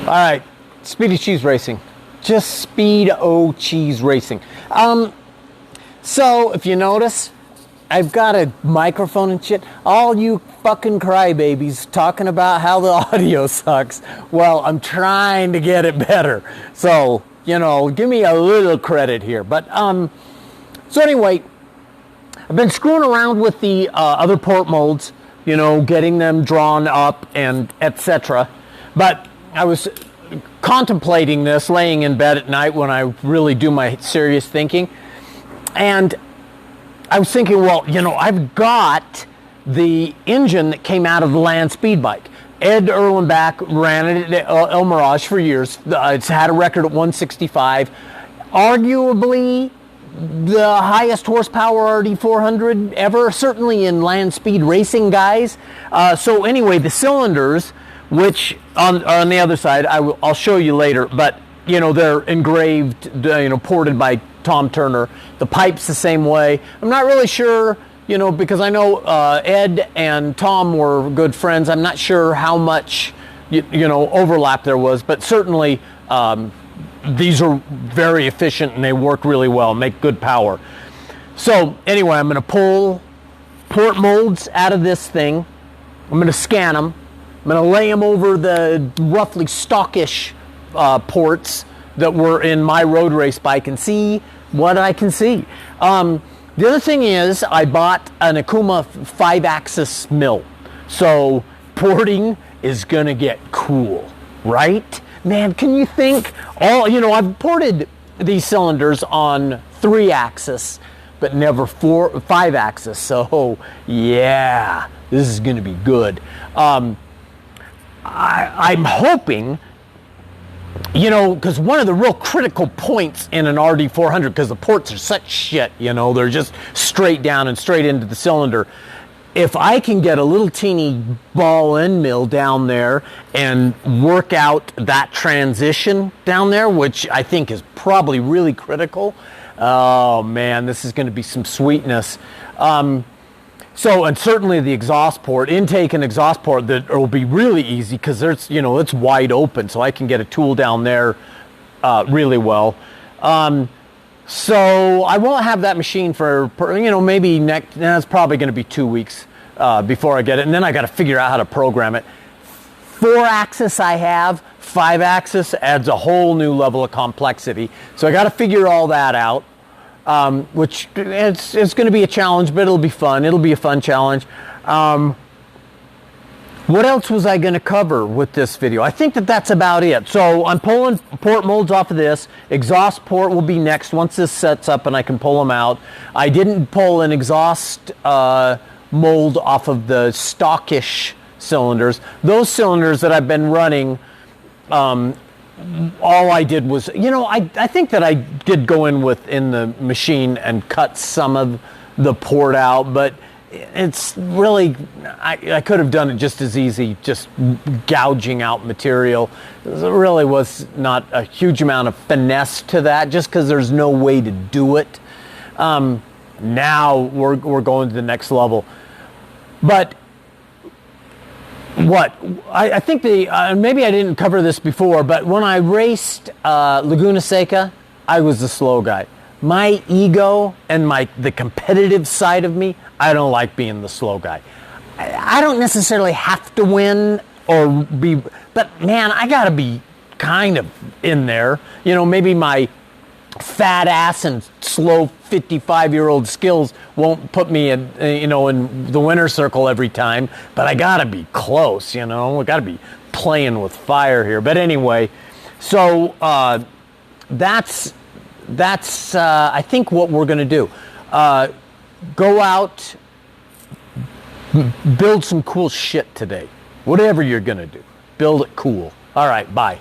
All right, Speedy Cheese Racing. Just Speed-O Cheese Racing. So, if you notice, I've got a microphone and shit. All you fucking crybabies talking about how the audio sucks. Well, I'm trying to get it better. So, you know, give me a little credit here. But, so anyway, I've been screwing around with the other port molds, you know, getting them drawn up and etc. But I was contemplating this, laying in bed at night when I really do my serious thinking. And I was thinking, well, you know, I've got the engine that came out of the Land Speed bike. Ed Erlenbach ran it at El Mirage for years. It's had a record at 165. Arguably the highest horsepower RD400 ever, certainly in Land Speed racing, guys. So anyway, the cylinders, which are on the other side, I'll show you later, but you know, they're engraved, you know, ported by Tom Turner. The pipe's the same way. I'm not really sure, you know, because I know Ed and Tom were good friends. I'm not sure how much, you know, overlap there was, but certainly these are very efficient and they work really well, make good power. So anyway, I'm going to pull port molds out of this thing. I'm going to scan them. I'm going to lay them over the roughly stockish ports that were in my road race bike and see what I can see. The other thing is I bought an Akuma 5-axis mill. So porting is going to get cool, right? Man, can you think all, you know, I've ported these cylinders on 3-axis, but never 5-axis. So yeah, this is going to be good. I'm hoping, you know, because one of the real critical points in an RD400, because the ports are such shit, you know, they're just straight down and straight into the cylinder. If I can get a little teeny ball end mill down there and work out that transition down there, which I think is probably really critical, oh man, this is going to be some sweetness. So, and certainly the exhaust port, intake and exhaust port, that will be really easy because there's, you know, it's wide open, so I can get a tool down there really well. So I won't have that machine for, you know, maybe next, it's probably going to be 2 weeks before I get it, and then I got to figure out how to program it. 4-axis I have, 5-axis adds a whole new level of complexity, so I got to figure all that out. Which it's going to be a challenge, but it'll be fun. It'll be a fun challenge. What else was I going to cover with this video? I think that's about it. So I'm pulling port molds off of this. Exhaust port will be next once this sets up and I can pull them out. I didn't pull an exhaust mold off of the stockish cylinders. Those cylinders that I've been running, all I did was, you know, I think that I did go in the machine and cut some of the port out, but it's really, I could have done it just as easy, just gouging out material. There really was not a huge amount of finesse to that, just because there's no way to do it. Now we're going to the next level. But what I think maybe I didn't cover this before, but when I raced Laguna Seca, I was the slow guy. My ego and the competitive side of me, I don't like being the slow guy. I don't necessarily have to win or be, but man, I gotta be kind of in there. You know, maybe my fat ass and slow 55-year-old skills won't put me in, you know, in the winner's circle every time, but I gotta be close, you know, I gotta be playing with fire here. But anyway, so that's I think what we're gonna do. Go out, build some cool shit today. Whatever you're gonna do, build it cool. All right, bye.